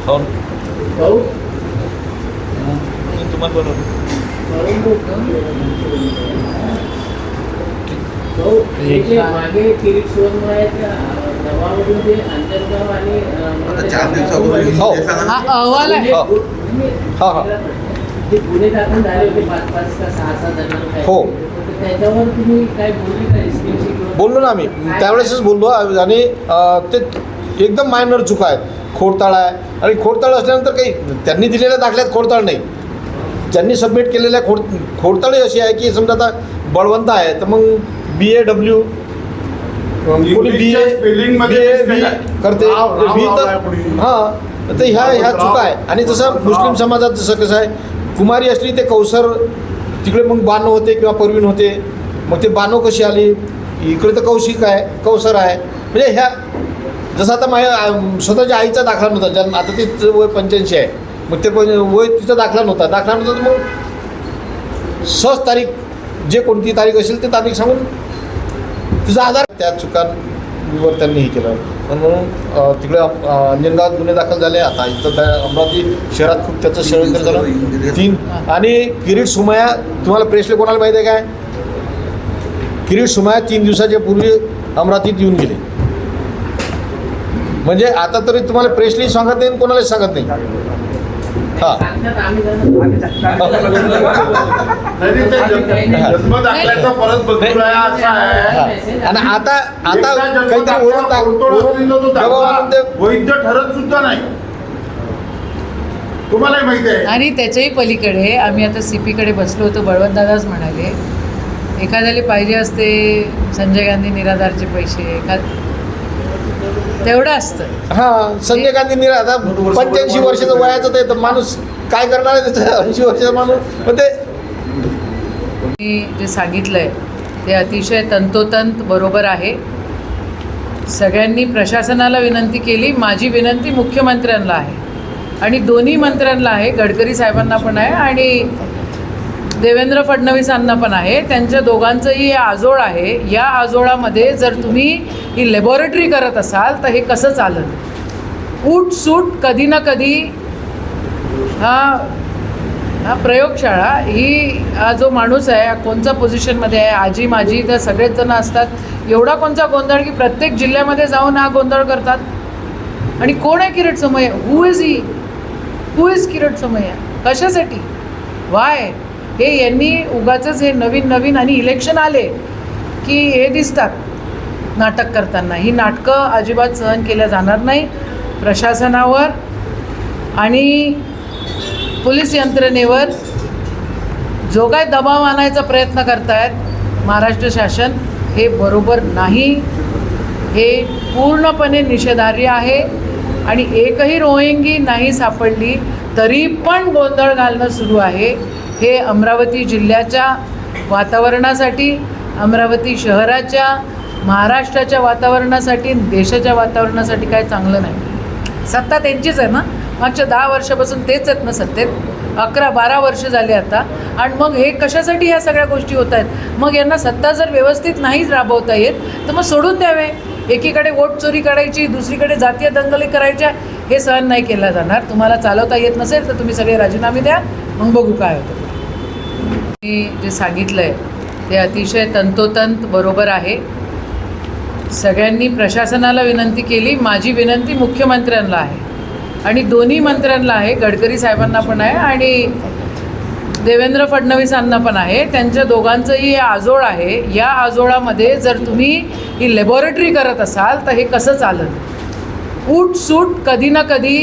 हो भाऊ तुम्हाला बरोबर भाऊ इथे मागे किरीट सोनवळ्याच्या दबावामधून जे अंतर्गाव आणि हो हा अहवाल आहे. हा हा जे गुन्हे दाखल झाले होते 5-5 का 6-6 जणांवर काय हो. तर त्याच्यावर तुम्ही काय बोलले का एसपीशी बोललो ना आम्ही त्यावेळेसच बोललो आणि ते एकदम मायनर चुका आहेत. खोडताळ आहे आणि खोडताळ असल्यानंतर काही त्यांनी दिलेल्या दाखल्यात खोडताळ नाही. त्यांनी सबमिट केलेल्या खोडताळी अशी आहे की समजा आता बळवंत आहे तर मग BAW कोणी BA करते बी तर हां तर ह्या चुका आहे. आणि जसं मुस्लिम समाजात जसं कसं आहे कुमारी असली ते कौसर तिकडे मग बानो होते किंवा परवीन होते मग ते बानो कशी आली इकडे तर कौशिक आहे कौसर आहे म्हणजे ह्या जसं आता माझ्या स्वतःच्या आईचा दाखला नव्हता जन्म आता तिचं वय 85 आहे मग ते वय तिचा दाखला नव्हता तर मग सहज तारीख जे कोणती तारीख असेल ते तारीख सांगून तिचा आधार त्या चुकांवर त्यांनी हे केलं म्हणून तिकडे अंजनगावात गुन्हे दाखल झाले. आता इथं अमरावती शहरात खूप त्याचं षडयंत्र झालं 3 आणि किरीट सोमय्या तुम्हाला प्रेसले कोणाला माहिती आहे काय किरीट सोमय्या 3 दिवसाच्या पूर्वी अमरावतीत येऊन गेले म्हणजे आता तरी तुम्हाला प्रेसली सांगत नाही कोणालाच सांगत नाही. हां आणि आता काहीतरी वैध ठरत सुद्धा नाही तुम्हालाही माहिती आहे. आणि त्याच्याही पलीकडे आम्ही आता CP कडे बसलो होतो. बळवंतदादाच म्हणाले एखाद्याला पाहिजे असते संजय गांधी निराधारचे पैसे तेवढं असतं. हां संजय गांधी आता 85 वर्षाचं वयाचं ते तर माणूस काय करणार आहे त्याचं 80 वर्षाचा माणूस पण ते मी जे सांगितलं आहे ते अतिशय तंतोतंत बरोबर आहे. सगळ्यांनी प्रशासनाला विनंती केली. माझी विनंती मुख्यमंत्र्यांना आहे आणि दोन्ही मंत्र्यांना आहे. गडकरी साहेबांना पण आहे आणि देवेंद्र फडणवीसांना पण आहे. त्यांच्या दोघांचंही हे आजोळ आहे. या आजोळामध्ये जर तुम्ही ही लॅबॉरेटरी करत असाल तर हे कसं चालेल. उठसूट कधी ना कधी हा प्रयोगशाळा ही हा जो माणूस आहे कोणत्या पोझिशनमध्ये आहे आजी माझी तर सगळेच जण असतात. एवढा कोणता गोंधळ की प्रत्येक जिल्ह्यामध्ये जाऊन हा गोंधळ करतात. आणि कोण आहे किरीट सोमय्या हू इज किरीट सोमय्या कशासाठी वाय हे यांनी उगाचच हे नवीन आणि इलेक्शन आले की हे दिसतात नाटक करताना. ही नाटकं अजिबात सहन केल्या जाणार नाही. प्रशासनावर आणि पोलीस यंत्रणेवर जो काय दबाव आणायचा प्रयत्न करतायत महाराष्ट्र शासन हे बरोबर नाही. हे पूर्णपणे निषेधार्ह आहे. आणि एकही रोहिंगी नाही सापडली तरी पण गोंधळ घालणं सुरू आहे. हे अमरावती जिल्ह्याच्या वातावरणासाठी अमरावती शहराच्या महाराष्ट्राच्या वातावरणासाठी देशाच्या वातावरणासाठी काय चांगलं नाही. सत्ता त्यांचीच आहे ना मागच्या 10 वर्षापासून तेच आहेत ना सत्तेत 11-12 वर्ष झाले आता. आणि मग हे कशासाठी ह्या सगळ्या गोष्टी होत आहेत. मग यांना सत्ता जर व्यवस्थित नाहीच राबवता येत तर मग सोडून द्यावे. एकीकडे वोट चोरी करायची दुसरीकडे जातीय दंगली करायच्या हे सहन नाही केला जाणार. तुम्हाला चालवता येत नसेल तर तुम्ही सगळे राजीनामे द्या मग बघू काय होतं. मी जे सांगितलं आहे ते अतिशय तंतोतंत बरोबर आहे. सगळ्यांनी प्रशासनाला विनंती केली. माझी विनंती मुख्यमंत्र्यांना आहे आणि दोन्ही मंत्र्यांना आहे. गडकरी साहेबांना पण आहे आणि देवेंद्र फडणवीसांना पण आहे. त्यांच्या दोघांचंही हे आजोळ आहे. या आजोळामध्ये जर तुम्ही ही लॅबॉरेटरी करत असाल तर हे कसं चालेल. उठसूट कधी ना कधी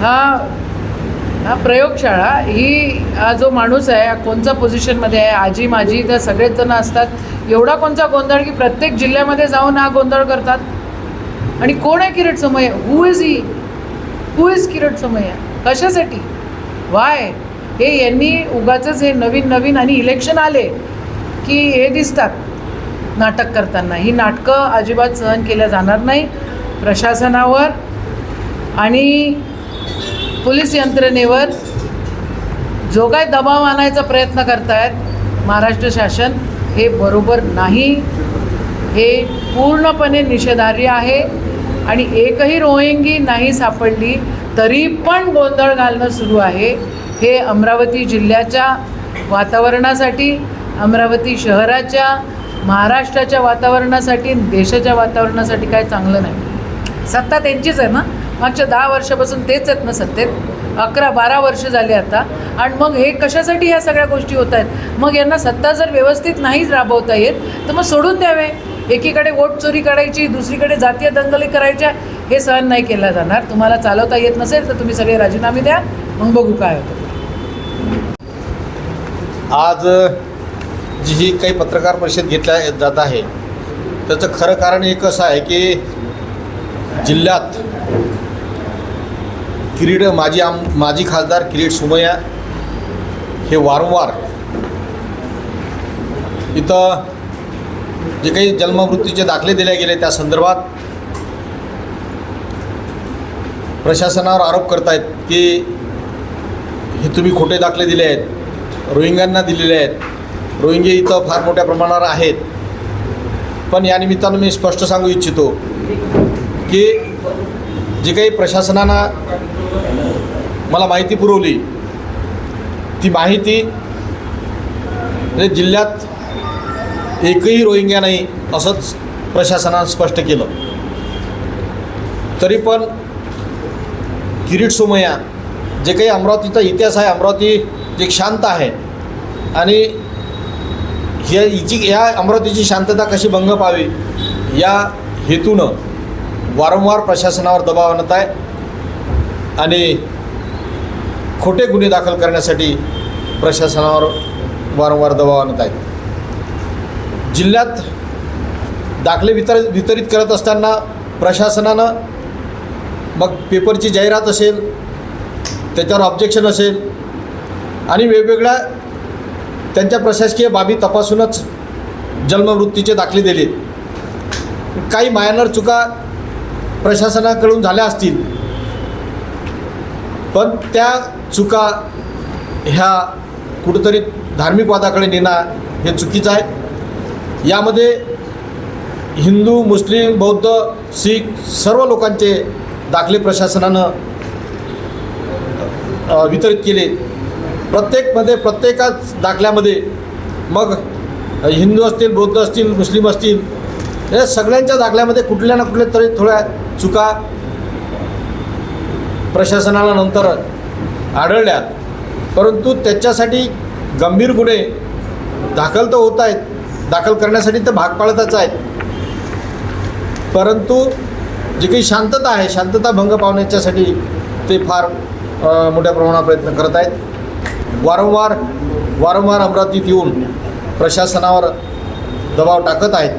हा प्रयोगशाळा ही हा जो माणूस आहे कोणत्या पोझिशनमध्ये आहे आजी माझी तर सगळेच जण असतात. एवढा कोणता गोंधळ की प्रत्येक जिल्ह्यामध्ये जाऊन हा गोंधळ करतात. आणि कोण आहे किरीट सोमय्या हू इज किरीट सोमय्या कशासाठी वाय हे यांनी उगाचच हे नवीन आणि इलेक्शन आले की हे दिसतात नाटक करताना. ही नाटकं अजिबात सहन केल्या जाणार नाही. प्रशासनावर आणि पोलीस यंत्रणेवर जो काय दबाव आणायचा प्रयत्न करतायत महाराष्ट्र शासन हे बरोबर नाही. हे पूर्णपणे निषेधार्ह आहे. आणि एकही रोहिंगी नाही सापडली तरी पण गोंधळ घालणं सुरू आहे. हे अमरावती जिल्ह्याच्या वातावरणासाठी, अमरावती शहराच्या, महाराष्ट्राच्या वातावरणासाठी, देशाच्या वातावरणासाठी काय चांगलं नाही. सत्ता त्यांचीच आहे ना, मागच्या 10 वर्षापासून तेच आहेत ना सत्तेत, 11-12 वर्ष झाले आता. आणि मग हे कशासाठी ह्या सगळ्या गोष्टी होत आहेत? मग यांना सत्ता जर व्यवस्थित नाहीच राबवता येत तर मग सोडून द्यावे. एकीकडे वोट चोरी करायची, दुसरीकडे जातीय दंगली करायच्या, हे सहन नाही केलं जाणार. तुम्हाला चालवता येत नसेल तर तुम्ही सगळे राजीनामे द्या, मग बघू काय होतं. आज जी ही काही पत्रकार परिषद घेतल्या जात आहे त्याचं खरं कारण एक असं आहे की जिल्ह्यात माजी खासदार किरीट सोमय्या हे वारंवार इथं जे काही जन्ममृत्यूचे दाखले दिले गेले त्या संदर्भात प्रशासनावर आरोप करतायत की हे तुम्ही खोटे दाखले दिले आहेत, रोहिंग्यांना दिलेले आहेत, रोहिंगे इथं फार मोठ्या प्रमाणावर आहेत. पण या निमित्तानं मी स्पष्ट सांगू इच्छितो की जी काही प्रशासनानं मला माहिती पुरवली ती माहिती म्हणजे जिल्ह्यात एकही रोहिंग्या नाही असंच प्रशासनानं स्पष्ट केलं. तरी पण किरीट सोमय्या जे काही अमरावतीचा इतिहास आहे, अमरावती जे शांत आहे आणि या अमरावतीची शांतता कशी भंग पाहावी या हेतूनं वारंवार प्रशासनावर दबाव आणत आहे आणि खोटे गुन्हे दाखल करण्यासाठी प्रशासनावर वारंवार दबाव आणत आहेत. जिल्ह्यात दाखले वितरित करत असताना प्रशासनानं मग पेपरची जाहिरात असेल, त्याच्यावर ऑब्जेक्शन असेल आणि वेगवेगळ्या त्यांच्या प्रशासकीय बाबी तपासूनच जन्ममृत्यूचे दाखले दिले. काही मायनर चुका प्रशासनाकडून झाल्या असतील पण त्या चुका ह्या कुठंतरी धार्मिक वादाकडे नेणं हे चुकीचं आहे. यामध्ये हिंदू, मुस्लिम, बौद्ध, शीख सर्व लोकांचे दाखले प्रशासनानं वितरित केले. प्रत्येकाच दाखल्यामध्ये मग हिंदू असतील, बौद्ध असतील, मुस्लिम असतील, या सगळ्यांच्या दाखल्यामध्ये कुठल्या ना कुठल्या तरी थोड्या चुका प्रशासनाला नंतर आढळल्या. परंतु त्याच्यासाठी गंभीर गुन्हे दाखल तर होत आहेत, दाखल करण्यासाठी तर भाग पाडतच आहेत. परंतु जी काही शांतता आहे, शांतता भंग पावण्याच्यासाठी ते फार मोठ्या प्रमाणात प्रयत्न करत आहेत. वारंवार अमरावतीत येऊन प्रशासनावर दबाव टाकत आहेत.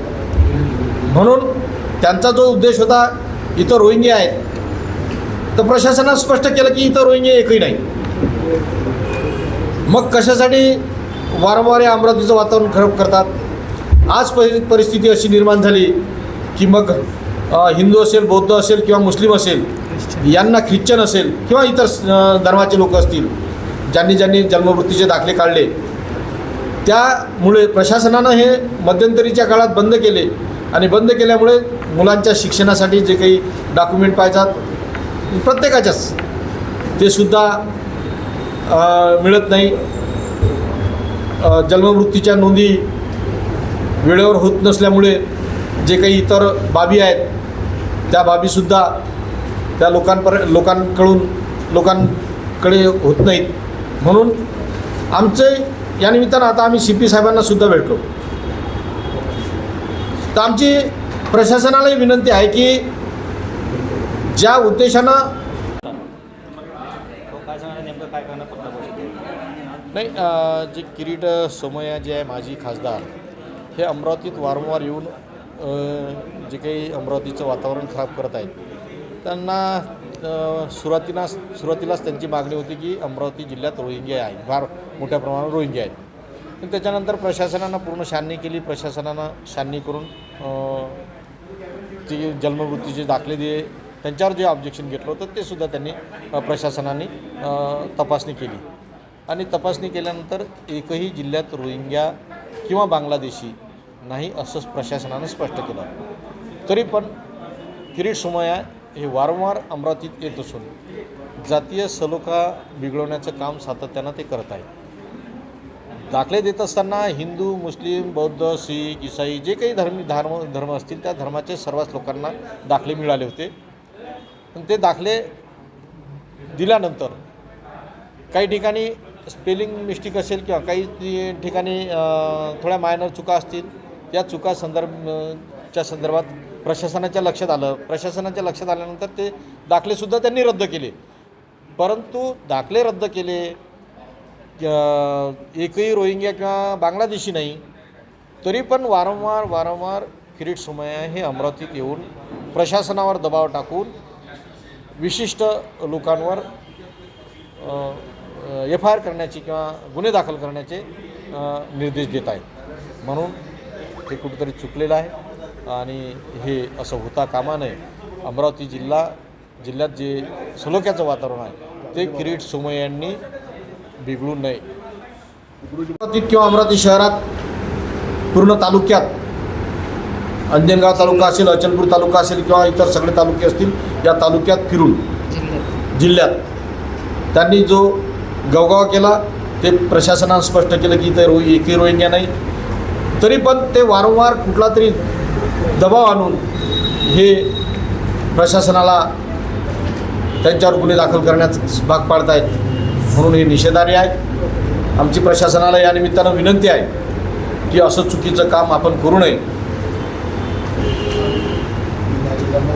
म्हणून त्यांचा जो उद्देश होता इथं रोहिंगे आहेत तर प्रशासनानं स्पष्ट केलं की इथं रोहिंगे एकही नाही. मग कशासाठी वारंवार या अमरावतीचं वातावरण खराब करतात? आज परिस्थिती अशी निर्माण झाली की मग हिंदू असेल, बौद्ध असेल किंवा मुस्लिम असेल, यांना ख्रिश्चन असेल किंवा इतर धर्माचे लोक असतील, ज्यांनी जन्ममृत्यूचे दाखले काढले, त्यामुळे प्रशासनानं हे मध्यंतरीच्या काळात बंद केले आणि बंद केल्यामुळे मुलांच्या शिक्षणासाठी जे काही डॉक्युमेंट पाहिजेत प्रत्येकाच्याच ते सुद्धा मिळत नाही. जन्ममृत्यूच्या नोंदी वेळेवर होत नसल्यामुळे जे काही इतर बाबी आहेत त्या बाबीसुद्धा त्या लोकांकडे होत नाहीत. म्हणून आमचे या निमित्तानं आता आम्ही CP साहेबांनासुद्धा भेटलो. तर आमची प्रशासनालाही विनंती आहे की ज्या उद्देशानं नाही जे किरीट सोमय्या जे आहे माजी खासदार हे अमरावतीत वारंवार येऊन जे काही अमरावतीचं वातावरण खराब करत आहेत त्यांना सुरुवातीलाच त्यांची मागणी होती की अमरावती जिल्ह्यात रोहिंगे आहे, फार मोठ्या प्रमाणात रोहिंगे आहेत. पण त्याच्यानंतर प्रशासनानं पूर्ण छाननी केली. प्रशासनानं छाननी करून जे जन्ममृत्यूचे दाखले दिले त्यांच्यावर जे ऑब्जेक्शन घेतलं होतं ते सुद्धा त्यांनी प्रशासनाने तपासणी केली आणि तपासणी केल्यानंतर एकही जिल्ह्यात रोहिंग्या किंवा बांगलादेशी नाही असं प्रशासनानं स्पष्ट केलं. तरी पण किरीट सोमय्या हे वारंवार अमरावतीत येत असून जातीय सलोखा बिघडवण्याचं काम सातत्यानं ते करत आहेत. दाखले देत असताना हिंदू, मुस्लिम, बौद्ध, शीख, ईसाई जे काही धर्म असतील त्या धर्माचे सर्वच लोकांना दाखले मिळाले होते. पण ते दाखले दिल्यानंतर काही ठिकाणी स्पेलिंग मिस्टेक असेल किंवा काही ठिकाणी थोड्या मायनर चुका असतील. या चुका संदर्भात प्रशासनाच्या लक्षात आलं. प्रशासनाच्या लक्षात आल्यानंतर ते दाखलेसुद्धा त्यांनी रद्द केले. परंतु दाखले रद्द केले एकही रोहिंग्या किंवा बांगलादेशी नाही, तरी पण वारंवार किरीट सोमय्या हे अमरावतीत येऊन प्रशासनावर दबाव टाकून विशिष्ट लोकांवर FIR करण्याची किंवा गुन्हे दाखल करण्याचे निर्देश देत आहेत. म्हणून हे कुठेतरी चुकलेलं आहे आणि हे असं होता कामा नये. अमरावती जिल्ह्यात जे सलोख्याचं वातावरण आहे ते किरीट सोमय्यांनी बिघडू नये. अमरावतीत किंवा अमरावती शहरात पूर्ण तालुक्यात अंजनगाव तालुका असेल, अचलपूर तालुका असेल किंवा इतर सगळे तालुके असतील, या तालुक्यात फिरून जिल्ह्यात त्यांनी जो गवगाव केला ते प्रशासनानं स्पष्ट केलं की इथं एकही रोहिंग्या नाही. तरी पण ते वारंवार कुठला तरी दबाव आणून हे प्रशासनाला त्यांच्यावर गुन्हे दाखल करण्यास भाग पाडत आहेत. म्हणून हे निषेधार्ह आहे. आमची प्रशासनाला या निमित्तानं विनंती आहे की असं चुकीचं काम आपण करू नये.